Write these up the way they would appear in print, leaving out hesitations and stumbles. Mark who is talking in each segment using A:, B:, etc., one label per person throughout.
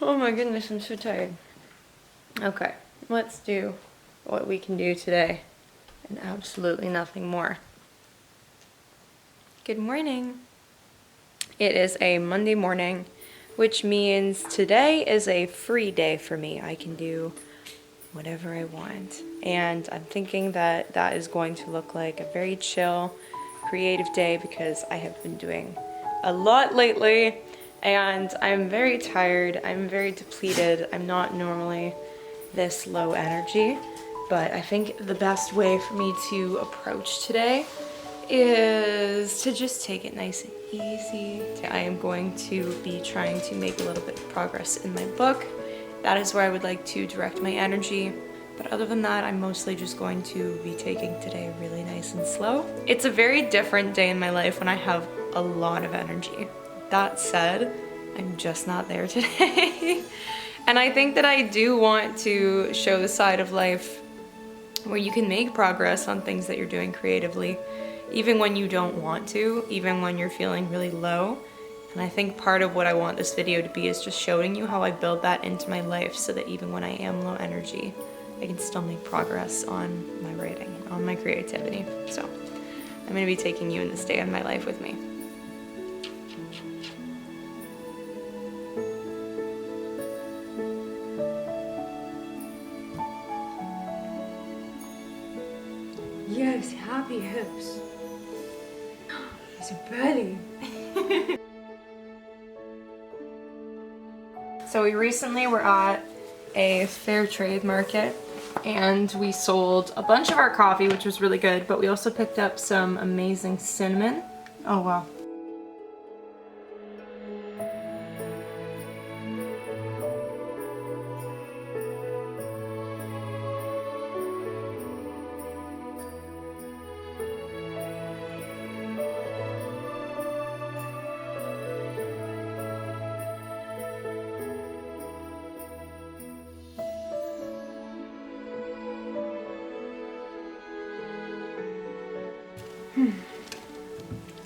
A: Oh my goodness, I'm so tired. Okay, let's do what we can do today and absolutely nothing more. Good morning. It is a Monday morning, which means today is a free day for me. I can do whatever I want. And I'm thinking that that is going to look like a very chill, creative day because I have been doing a lot lately and I'm very tired. I'm very depleted. I'm not normally this low energy, but I think the best way for me to approach today is to just take it nice and easy. I am going to be trying to make a little bit of progress in my book. That is where I would like to direct my energy. But other than that, I'm mostly just going to be taking today really nice and slow. It's a very different day in my life when I have a lot of energy. That said, I'm just not there today. And I think that I do want to show the side of life where you can make progress on things that you're doing creatively, even when you don't want to, even when you're feeling really low. And I think part of what I want this video to be is just showing you how I build that into my life so that even when I am low energy, I can still make progress on my writing, on my creativity. So I'm gonna be taking you in this day of my life with me. Yes, happy hips. It's a belly. So we recently were at a fair trade market and we sold a bunch of our coffee, which was really good, but we also picked up some amazing cinnamon. Oh wow.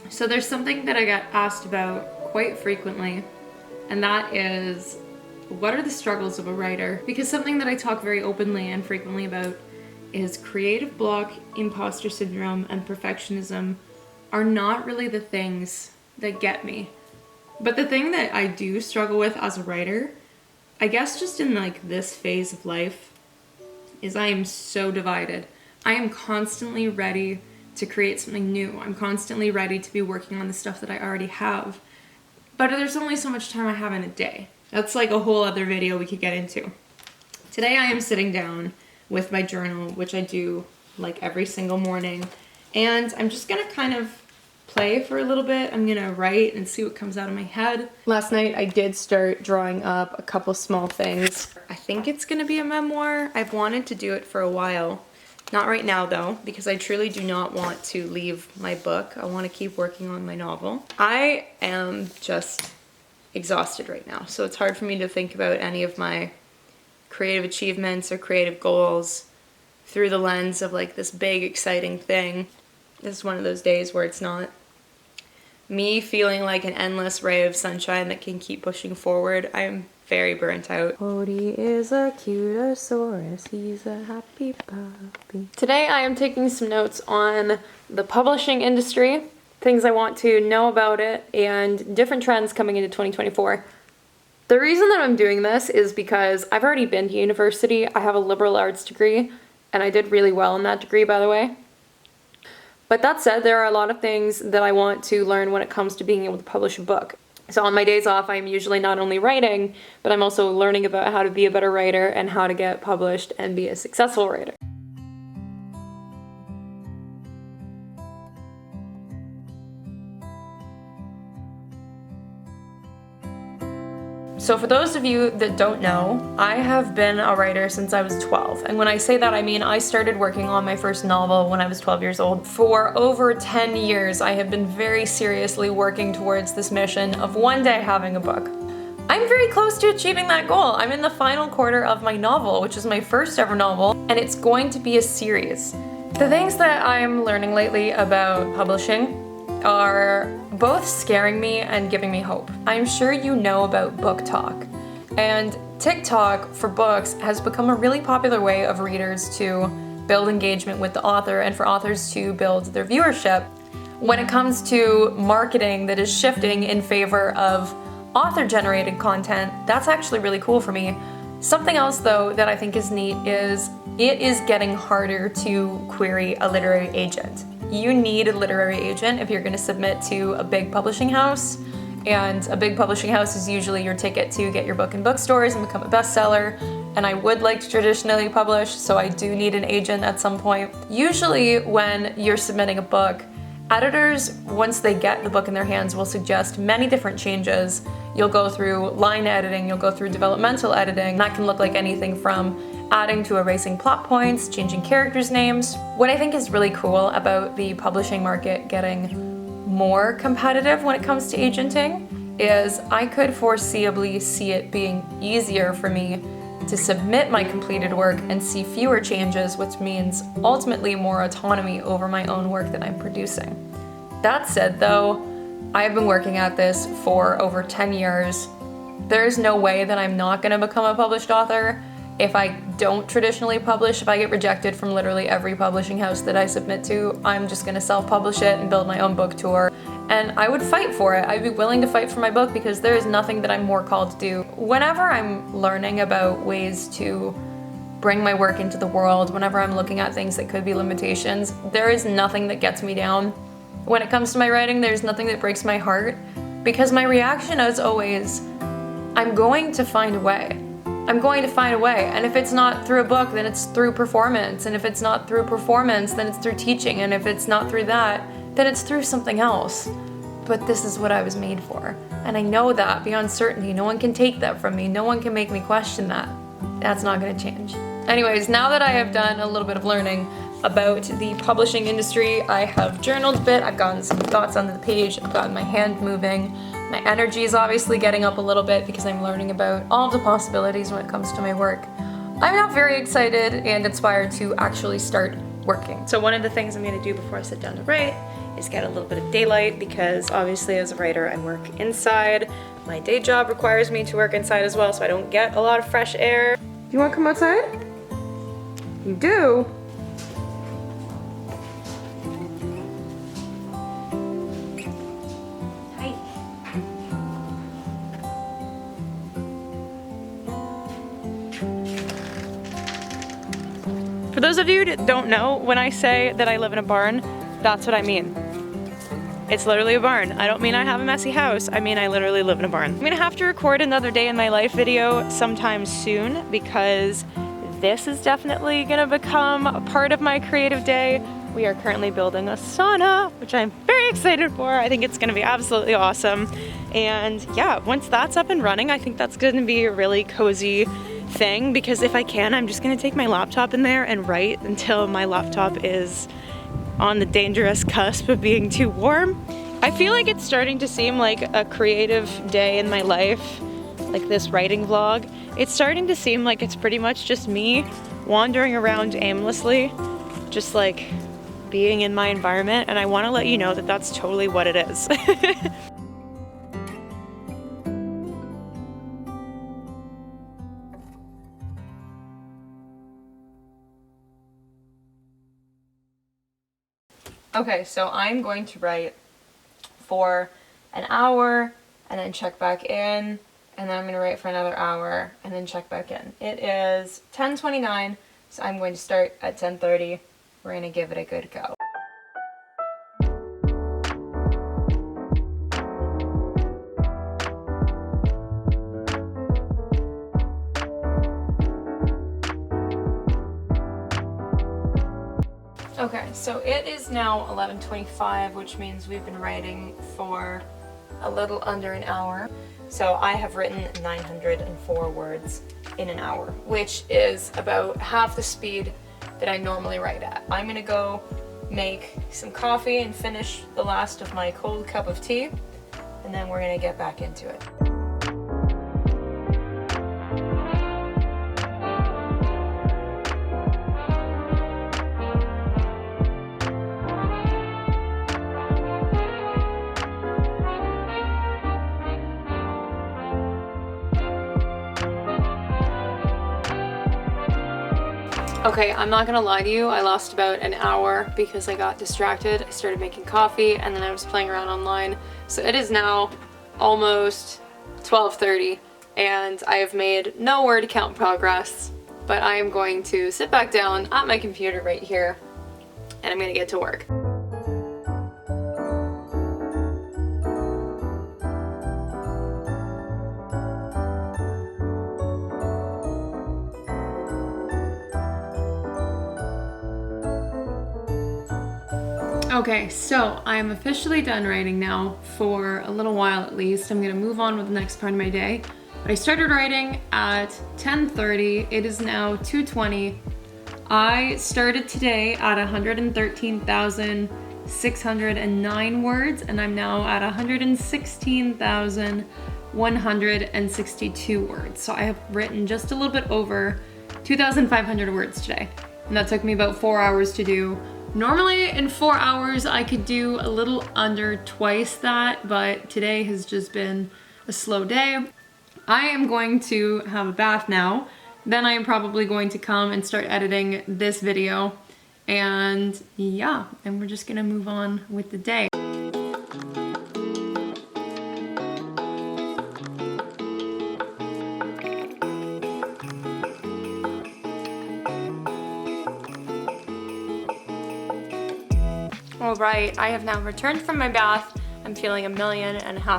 A: So there's something that I get asked about quite frequently, and that is, what are the struggles of a writer? Because something that I talk very openly and frequently about is creative block, imposter syndrome, and perfectionism are not really the things that get me. But the thing that I do struggle with as a writer, I guess just in like this phase of life, is I am so divided. I am constantly ready to create something new. I'm constantly ready to be working on the stuff that I already have. But there's only so much time I have in a day. That's like a whole other video we could get into. Today I am sitting down with my journal, which I do like every single morning, and I'm just gonna kind of play for a little bit. I'm gonna write and see what comes out of my head. Last night I did start drawing up a couple small things. I think it's gonna be a memoir. I've wanted to do it for a while. Not right now though, because I truly do not want to leave my book. I want to keep working on my novel. I am just exhausted right now, so it's hard for me to think about any of my creative achievements or creative goals through the lens of like this big exciting thing. This is one of those days where it's not me feeling like an endless ray of sunshine that can keep pushing forward. I'm very burnt out. Cody is a cutosaurus, he's a happy puppy. Today I am taking some notes on the publishing industry, things I want to know about it, and different trends coming into 2024. The reason that I'm doing this is because I've already been to university. I have a liberal arts degree, and I did really well in that degree, by the way. But that said, there are a lot of things that I want to learn when it comes to being able to publish a book. So on my days off, I'm usually not only writing, but I'm also learning about how to be a better writer and how to get published and be a successful writer. So for those of you that don't know, I have been a writer since I was 12. And when I say that, I mean I started working on my first novel when I was 12 years old. For over 10 years, I have been very seriously working towards this mission of one day having a book. I'm very close to achieving that goal. I'm in the final quarter of my novel, which is my first ever novel, and it's going to be a series. The things that I'm learning lately about publishing are both scaring me and giving me hope. I'm sure you know about book talk. And TikTok for books has become a really popular way of readers to build engagement with the author and for authors to build their viewership. When it comes to marketing that is shifting in favor of author-generated content, that's actually really cool for me. Something else though that I think is neat is it is getting harder to query a literary agent. You need a literary agent if you're going to submit to a big publishing house, and a big publishing house is usually your ticket to get your book in bookstores and become a bestseller. And I would like to traditionally publish, so I do need an agent at some point. Usually when you're submitting a book, editors, once they get the book in their hands, will suggest many different changes. You'll go through line editing, you'll go through developmental editing. That can look like anything from adding to erasing plot points, changing characters' names. What I think is really cool about the publishing market getting more competitive when it comes to agenting is I could foreseeably see it being easier for me to submit my completed work and see fewer changes, which means ultimately more autonomy over my own work that I'm producing. That said though, I've been working at this for over 10 years. There's no way that I'm not gonna become a published author. If I don't traditionally publish, if I get rejected from literally every publishing house that I submit to, I'm just gonna self-publish it and build my own book tour. And I would fight for it. I'd be willing to fight for my book because there is nothing that I'm more called to do. Whenever I'm learning about ways to bring my work into the world, whenever I'm looking at things that could be limitations, there is nothing that gets me down. When it comes to my writing, there's nothing that breaks my heart because my reaction is always, I'm going to find a way. I'm going to find a way, and if it's not through a book, then it's through performance, and if it's not through performance, then it's through teaching, and if it's not through that, then it's through something else. But this is what I was made for, and I know that beyond certainty. No one can take that from me. No one can make me question that. That's not going to change. Anyways, now that I have done a little bit of learning about the publishing industry, I have journaled a bit, I've gotten some thoughts onto the page, I've gotten my hand moving. My energy is obviously getting up a little bit because I'm learning about all of the possibilities when it comes to my work. I'm now very excited and inspired to actually start working. So one of the things I'm going to do before I sit down to write is get a little bit of daylight because obviously as a writer I work inside. My day job requires me to work inside as well, so I don't get a lot of fresh air. You want to come outside? You do? For those of you that don't know, when I say that I live in a barn, that's what I mean. It's literally a barn. I don't mean I have a messy house. I mean I literally live in a barn. I'm gonna have to record another day in my life video sometime soon because this is definitely gonna become a part of my creative day. We are currently building a sauna, which I'm very excited for. I think it's gonna be absolutely awesome. And yeah, once that's up and running, I think that's gonna be a really cozy thing because if I can, I'm just gonna take my laptop in there and write until my laptop is on the dangerous cusp of being too warm. I feel like it's starting to seem like a creative day in my life, like this writing vlog. It's starting to seem like it's pretty much just me wandering around aimlessly, just like being in my environment, and I want to let you know that that's totally what it is. Okay, so I'm going to write for an hour and then check back in, and then I'm going to write for another hour and then check back in. It is 10:29, so I'm going to start at 10:30. We're going to give it a good go. Okay, so it is now 11:25, which means we've been writing for a little under an hour. So I have written 904 words in an hour, which is about half the speed that I normally write at. I'm gonna go make some coffee and finish the last of my cold cup of tea, and then we're gonna get back into it. Okay, I'm not gonna lie to you, I lost about an hour because I got distracted. I started making coffee and then I was playing around online. So it is now almost 12:30 and I have made no word count progress, but I am going to sit back down at my computer right here and I'm gonna get to work. Okay, so I'm officially done writing now for a little while at least. I'm gonna move on with the next part of my day. But I started writing at 10:30. It is now 2:20. I started today at 113,609 words and I'm now at 116,162 words. So I have written just a little bit over 2,500 words today. And that took me about 4 hours to do. Normally in 4 hours I could do a little under twice that, but today has just been a slow day. I am going to have a bath now. Then I am probably going to come and start editing this video. And yeah, and we're just gonna move on with the day. All right, I have now returned from my bath. I'm feeling 1.5 million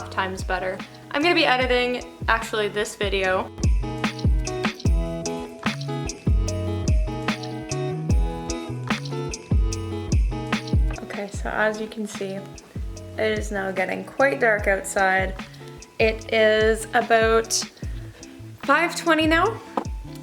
A: times better. I'm gonna be editing actually this video. Okay, so as you can see, it is now getting quite dark outside. It is about 5:20 now.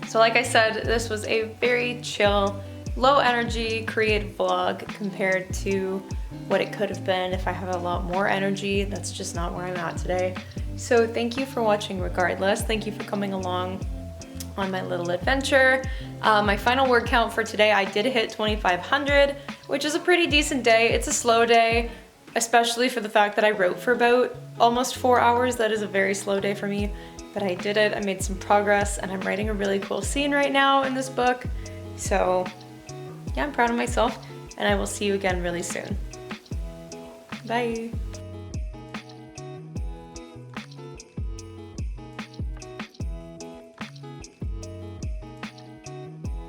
A: So like I said, this was a very chill, low energy creative vlog compared to what it could have been if I have a lot more energy. That's just not where I'm at today. So thank you for watching regardless. Thank you for coming along on my little adventure. My final word count for today, I did hit 2,500, which is a pretty decent day. It's a slow day, especially for the fact that I wrote for about almost 4 hours. That is a very slow day for me, but I did it. I made some progress and I'm writing a really cool scene right now in this book. So yeah, I'm proud of myself and I will see you again really soon. Bye.